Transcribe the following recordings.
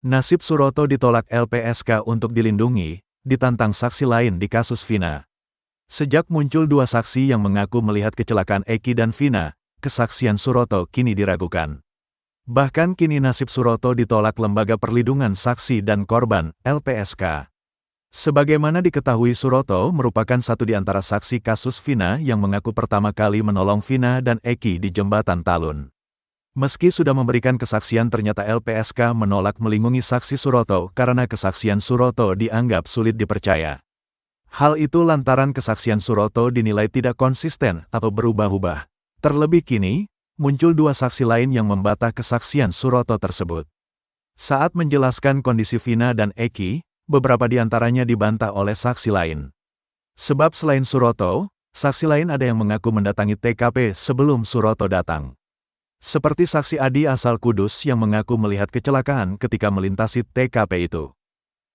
Nasib Suroto ditolak LPSK untuk dilindungi, ditantang saksi lain di kasus Vina. Sejak muncul dua saksi yang mengaku melihat kecelakaan Eki dan Vina, kesaksian Suroto kini diragukan. Bahkan kini nasib Suroto ditolak Lembaga Perlindungan Saksi dan Korban, LPSK. Sebagaimana diketahui, Suroto merupakan satu di antara saksi kasus Vina yang mengaku pertama kali menolong Vina dan Eki di Jembatan Talun. Meski sudah memberikan kesaksian, ternyata LPSK menolak melindungi saksi Suroto karena kesaksian Suroto dianggap sulit dipercaya. Hal itu lantaran kesaksian Suroto dinilai tidak konsisten atau berubah-ubah. Terlebih kini, muncul dua saksi lain yang membantah kesaksian Suroto tersebut. Saat menjelaskan kondisi Vina dan Eki, beberapa di antaranya dibantah oleh saksi lain. Sebab selain Suroto, saksi lain ada yang mengaku mendatangi TKP sebelum Suroto datang. Seperti saksi Adi asal Kudus yang mengaku melihat kecelakaan ketika melintasi TKP itu.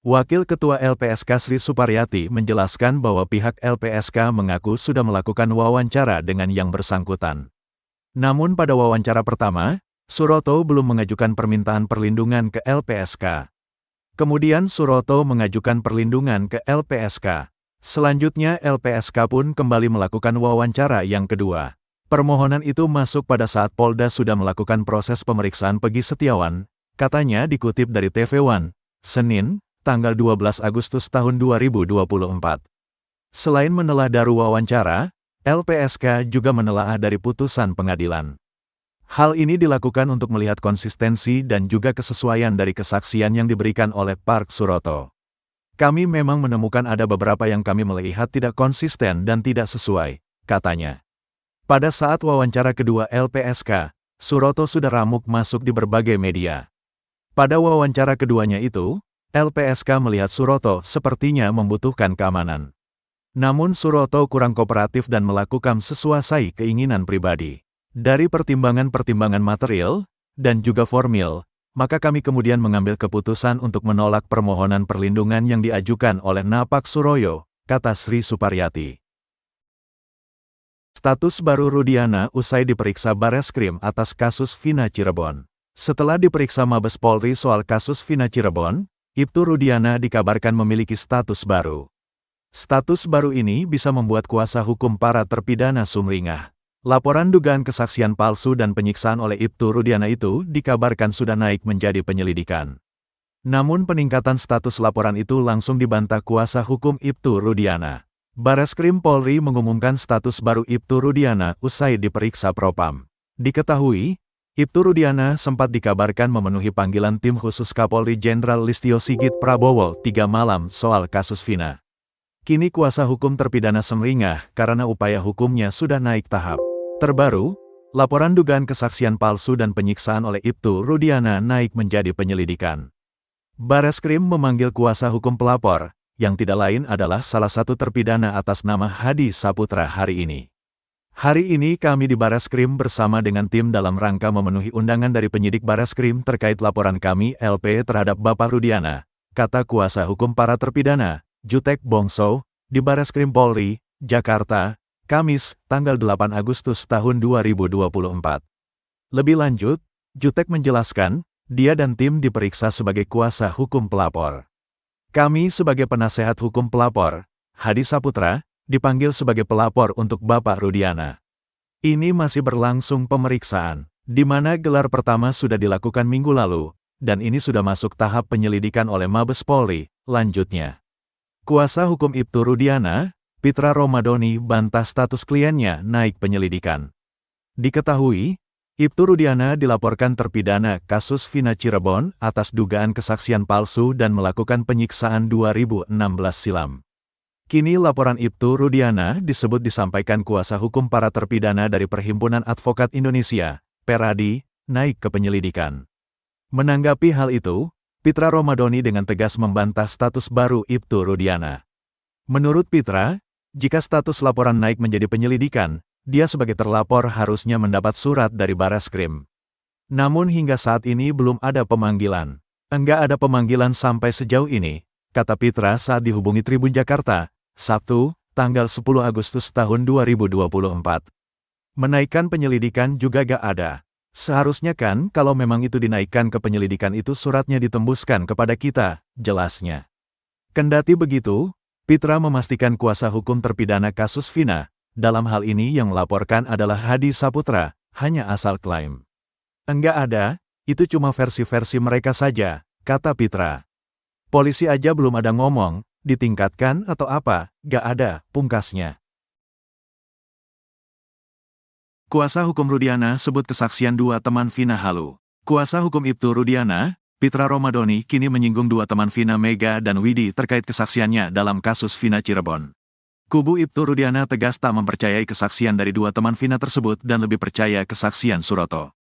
Wakil Ketua LPSK Sri Suparyati menjelaskan bahwa pihak LPSK mengaku sudah melakukan wawancara dengan yang bersangkutan. Namun pada wawancara pertama, Suroto belum mengajukan permintaan perlindungan ke LPSK. Kemudian Suroto mengajukan perlindungan ke LPSK. Selanjutnya LPSK pun kembali melakukan wawancara yang kedua. Permohonan itu masuk pada saat Polda sudah melakukan proses pemeriksaan Pegi Setiawan, katanya dikutip dari TV One, Senin, tanggal 12 Agustus tahun 2024. Selain menelaah dari wawancara, LPSK juga menelaah dari putusan pengadilan. Hal ini dilakukan untuk melihat konsistensi dan juga kesesuaian dari kesaksian yang diberikan oleh Park Suroto. Kami memang menemukan ada beberapa yang kami melihat tidak konsisten dan tidak sesuai, katanya. Pada saat wawancara kedua LPSK, Suroto sudah ramuk masuk di berbagai media. Pada wawancara keduanya itu, LPSK melihat Suroto sepertinya membutuhkan keamanan. Namun Suroto kurang kooperatif dan melakukan sesuai keinginan pribadi. Dari pertimbangan-pertimbangan material dan juga formil, maka kami kemudian mengambil keputusan untuk menolak permohonan perlindungan yang diajukan oleh Napak Suroyo, kata Sri Suparyati. Status baru Rudiana usai diperiksa Bareskrim atas kasus Vina Cirebon. Setelah diperiksa Mabes Polri soal kasus Vina Cirebon, Ibtu Rudiana dikabarkan memiliki status baru. Status baru ini bisa membuat kuasa hukum para terpidana sumringah. Laporan dugaan kesaksian palsu dan penyiksaan oleh Ibtu Rudiana itu dikabarkan sudah naik menjadi penyelidikan. Namun peningkatan status laporan itu langsung dibantah kuasa hukum Ibtu Rudiana. Bareskrim Polri mengumumkan status baru Ibtu Rudiana usai diperiksa Propam. Diketahui, Ibtu Rudiana sempat dikabarkan memenuhi panggilan tim khusus Kapolri Jenderal Listio Sigit Prabowo 3 malam soal kasus Vina. Kini kuasa hukum terpidana sumringah karena upaya hukumnya sudah naik tahap. Terbaru, laporan dugaan kesaksian palsu dan penyiksaan oleh Ibtu Rudiana naik menjadi penyelidikan. Bareskrim memanggil kuasa hukum pelapor, yang tidak lain adalah salah satu terpidana atas nama Hadi Saputra hari ini. Hari ini kami di Bareskrim bersama dengan tim dalam rangka memenuhi undangan dari penyidik Bareskrim terkait laporan kami LP terhadap Bapak Rudiana, kata kuasa hukum para terpidana, Jutek Bongso, di Bareskrim Polri, Jakarta, Kamis, tanggal 8 Agustus tahun 2024. Lebih lanjut, Jutek menjelaskan, dia dan tim diperiksa sebagai kuasa hukum pelapor. Kami sebagai penasehat hukum pelapor, Hadi Saputra, dipanggil sebagai pelapor untuk Bapak Rudiana. Ini masih berlangsung pemeriksaan, di mana gelar pertama sudah dilakukan minggu lalu, dan ini sudah masuk tahap penyelidikan oleh Mabes Polri, lanjutnya. Kuasa hukum Ibtu Rudiana, Pitra Romadoni, bantah status kliennya naik penyelidikan. Diketahui, Ibtu Rudiana dilaporkan terpidana kasus Vina Cirebon atas dugaan kesaksian palsu dan melakukan penyiksaan 2016 silam. Kini laporan Ibtu Rudiana disebut disampaikan kuasa hukum para terpidana dari Perhimpunan Advokat Indonesia, Peradi, naik ke penyelidikan. Menanggapi hal itu, Pitra Romadoni dengan tegas membantah status baru Ibtu Rudiana. Menurut Pitra, jika status laporan naik menjadi penyelidikan, dia sebagai terlapor harusnya mendapat surat dari Bareskrim. Namun hingga saat ini belum ada pemanggilan. Enggak ada pemanggilan sampai sejauh ini, kata Pitra saat dihubungi Tribun Jakarta, Sabtu, tanggal 10 Agustus tahun 2024. Menaikkan penyelidikan juga gak ada. Seharusnya kan kalau memang itu dinaikkan ke penyelidikan itu suratnya ditembuskan kepada kita, jelasnya. Kendati begitu, Pitra memastikan kuasa hukum terpidana kasus Vina, dalam hal ini yang melaporkan adalah Hadi Saputra, hanya asal klaim. Enggak ada, itu cuma versi-versi mereka saja, kata Pitra. Polisi aja belum ada ngomong, ditingkatkan atau apa, gak ada, pungkasnya. Kuasa hukum Rudiana sebut kesaksian dua teman Vina halu. Kuasa hukum Ibtu Rudiana, Pitra Romadoni kini menyinggung dua teman Vina Mega dan Widi terkait kesaksiannya dalam kasus Vina Cirebon. Kubu Ibtu Rudiana tegas tak mempercayai kesaksian dari dua teman Vina tersebut dan lebih percaya kesaksian Suroto.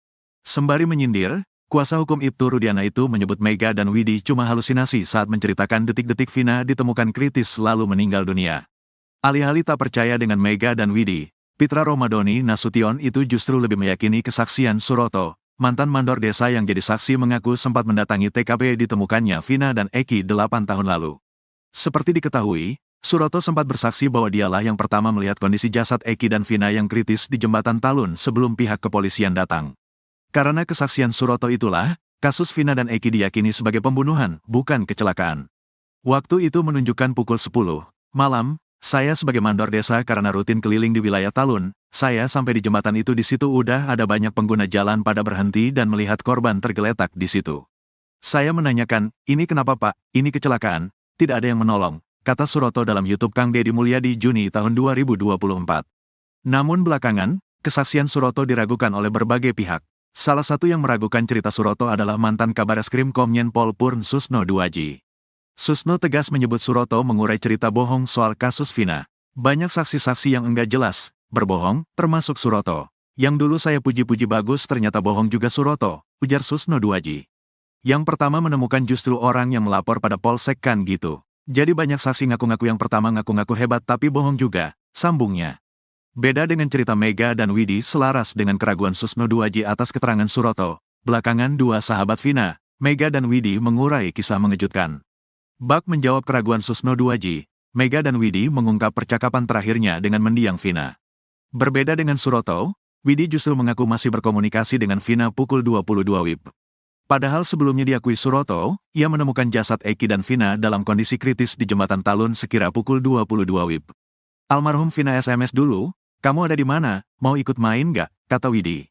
Sembari menyindir, kuasa hukum Ibtu Rudiana itu menyebut Mega dan Widi cuma halusinasi saat menceritakan detik-detik Vina ditemukan kritis lalu meninggal dunia. Alih-alih tak percaya dengan Mega dan Widi, Pitra Romadoni Nasution itu justru lebih meyakini kesaksian Suroto, mantan mandor desa yang jadi saksi mengaku sempat mendatangi TKP ditemukannya Vina dan Eki 8 tahun lalu. Seperti diketahui, Suroto sempat bersaksi bahwa dialah yang pertama melihat kondisi jasad Eki dan Vina yang kritis di jembatan Talun sebelum pihak kepolisian datang. Karena kesaksian Suroto itulah, kasus Vina dan Eki diyakini sebagai pembunuhan, bukan kecelakaan. Waktu itu menunjukkan pukul 10 malam. Saya sebagai mandor desa karena rutin keliling di wilayah Talun, saya sampai di jembatan itu di situ udah ada banyak pengguna jalan pada berhenti dan melihat korban tergeletak di situ. Saya menanyakan, ini kenapa Pak, ini kecelakaan, tidak ada yang menolong, kata Suroto dalam YouTube Kang Deddy Mulyadi Juni tahun 2024. Namun belakangan, kesaksian Suroto diragukan oleh berbagai pihak. Salah satu yang meragukan cerita Suroto adalah mantan Kabareskrim Komjen Pol Purn Susno Duaji. Susno tegas menyebut Suroto mengurai cerita bohong soal kasus Vina. Banyak saksi-saksi yang enggak jelas, berbohong, termasuk Suroto. Yang dulu saya puji-puji bagus ternyata bohong juga Suroto, ujar Susno Duaji. Yang pertama menemukan justru orang yang melapor pada Polsek kan gitu. Jadi banyak saksi ngaku-ngaku yang pertama ngaku-ngaku hebat tapi bohong juga, sambungnya. Beda dengan cerita Mega dan Widi selaras dengan keraguan Susno Duaji atas keterangan Suroto. Belakangan dua sahabat Vina, Mega dan Widi mengurai kisah mengejutkan. Bak menjawab keraguan Susno Duaji, Mega dan Widi mengungkap percakapan terakhirnya dengan mendiang Vina. Berbeda dengan Suroto, Widi justru mengaku masih berkomunikasi dengan Vina pukul 22 WIB. Padahal sebelumnya diakui Suroto, ia menemukan jasad Eki dan Vina dalam kondisi kritis di jembatan Talun sekira pukul 22 WIB. Almarhum Vina SMS dulu, kamu ada di mana, mau ikut main nggak? Kata Widi.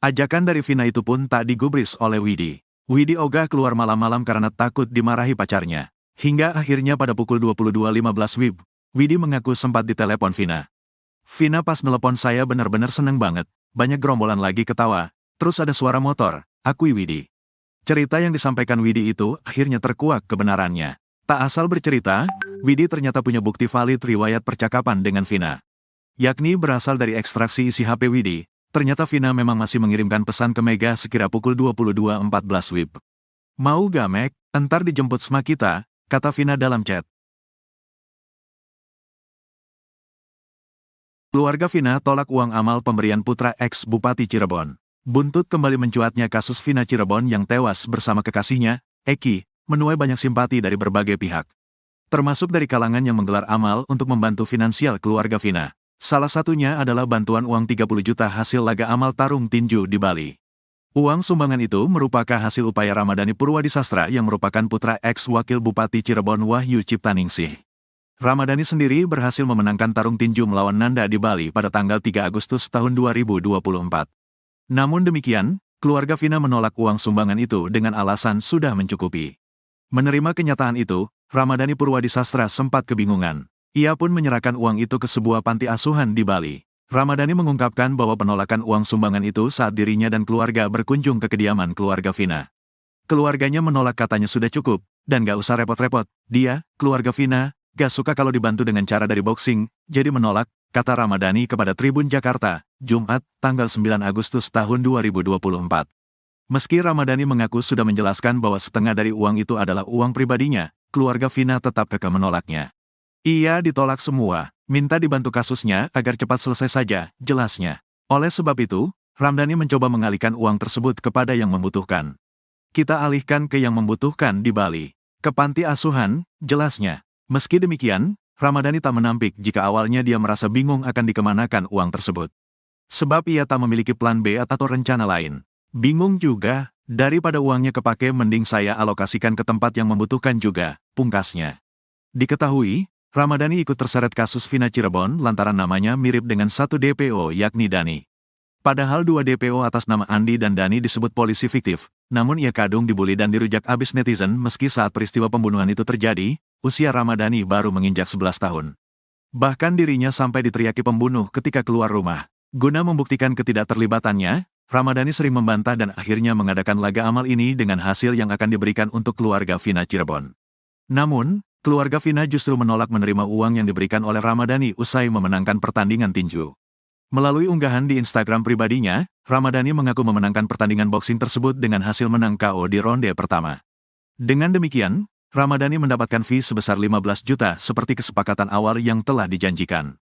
Ajakan dari Vina itu pun tak digubris oleh Widi. Widi ogah keluar malam-malam karena takut dimarahi pacarnya. Hingga akhirnya pada pukul 22.15 WIB, Widi mengaku sempat ditelepon Vina. Vina pas nelepon saya benar-benar seneng banget, banyak gerombolan lagi ketawa, terus ada suara motor, akui Widi. Cerita yang disampaikan Widi itu akhirnya terkuak kebenarannya. Tak asal bercerita, Widi ternyata punya bukti valid riwayat percakapan dengan Vina. Yakni berasal dari ekstraksi isi HP Widi, ternyata Vina memang masih mengirimkan pesan ke Mega sekira pukul 22.14 WIB. Mau gak Meg, entar dijemput sama kita, kata Vina dalam chat. Keluarga Vina tolak uang amal pemberian putra ex-Bupati Cirebon. Buntut kembali mencuatnya kasus Vina Cirebon yang tewas bersama kekasihnya, Eki, menuai banyak simpati dari berbagai pihak. Termasuk dari kalangan yang menggelar amal untuk membantu finansial keluarga Vina. Salah satunya adalah bantuan uang 30 juta hasil laga amal tarung tinju di Bali. Uang sumbangan itu merupakan hasil upaya Ramadhani Purwadisastra yang merupakan putra ex-wakil Bupati Cirebon Wahyu Ciptaningsih. Ramadhani sendiri berhasil memenangkan tarung tinju melawan Nanda di Bali pada tanggal 3 Agustus tahun 2024. Namun demikian, keluarga Vina menolak uang sumbangan itu dengan alasan sudah mencukupi. Menerima kenyataan itu, Ramadhani Purwadisastra sempat kebingungan. Ia pun menyerahkan uang itu ke sebuah panti asuhan di Bali. Ramadhani mengungkapkan bahwa penolakan uang sumbangan itu saat dirinya dan keluarga berkunjung ke kediaman keluarga Vina. Keluarganya menolak katanya sudah cukup, dan gak usah repot-repot. Dia, keluarga Vina, gak suka kalau dibantu dengan cara dari boxing, jadi menolak, kata Ramadhani kepada Tribun Jakarta, Jumat, tanggal 9 Agustus tahun 2024. Meski Ramadhani mengaku sudah menjelaskan bahwa setengah dari uang itu adalah uang pribadinya, keluarga Vina tetap kekeh menolaknya. Ia ditolak semua, minta dibantu kasusnya agar cepat selesai saja, jelasnya. Oleh sebab itu, Ramdhani mencoba mengalihkan uang tersebut kepada yang membutuhkan. Kita alihkan ke yang membutuhkan di Bali. Ke panti asuhan, jelasnya. Meski demikian, Ramadhani tak menampik jika awalnya dia merasa bingung akan dikemanakan uang tersebut. Sebab ia tak memiliki plan B atau rencana lain. Bingung juga, daripada uangnya kepake mending saya alokasikan ke tempat yang membutuhkan juga, pungkasnya. Diketahui, Ramadhani ikut terseret kasus Vina Cirebon lantaran namanya mirip dengan satu DPO yakni Dani. Padahal dua DPO atas nama Andi dan Dani disebut polisi fiktif, namun ia kadung dibully dan dirujak abis netizen meski saat peristiwa pembunuhan itu terjadi, usia Ramadhani baru menginjak 11 tahun. Bahkan dirinya sampai diteriaki pembunuh ketika keluar rumah. Guna membuktikan ketidakterlibatannya, Ramadhani sering membantah dan akhirnya mengadakan laga amal ini dengan hasil yang akan diberikan untuk keluarga Vina Cirebon. Namun, keluarga Vina justru menolak menerima uang yang diberikan oleh Ramadhani usai memenangkan pertandingan tinju. Melalui unggahan di Instagram pribadinya, Ramadhani mengaku memenangkan pertandingan boxing tersebut dengan hasil menang KO di ronde pertama. Dengan demikian, Ramadhani mendapatkan fee sebesar 15 juta seperti kesepakatan awal yang telah dijanjikan.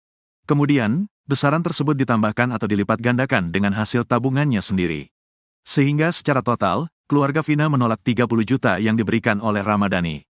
Kemudian, besaran tersebut ditambahkan atau dilipat gandakan dengan hasil tabungannya sendiri. Sehingga secara total, keluarga Vina menolak 30 juta yang diberikan oleh Ramadhani.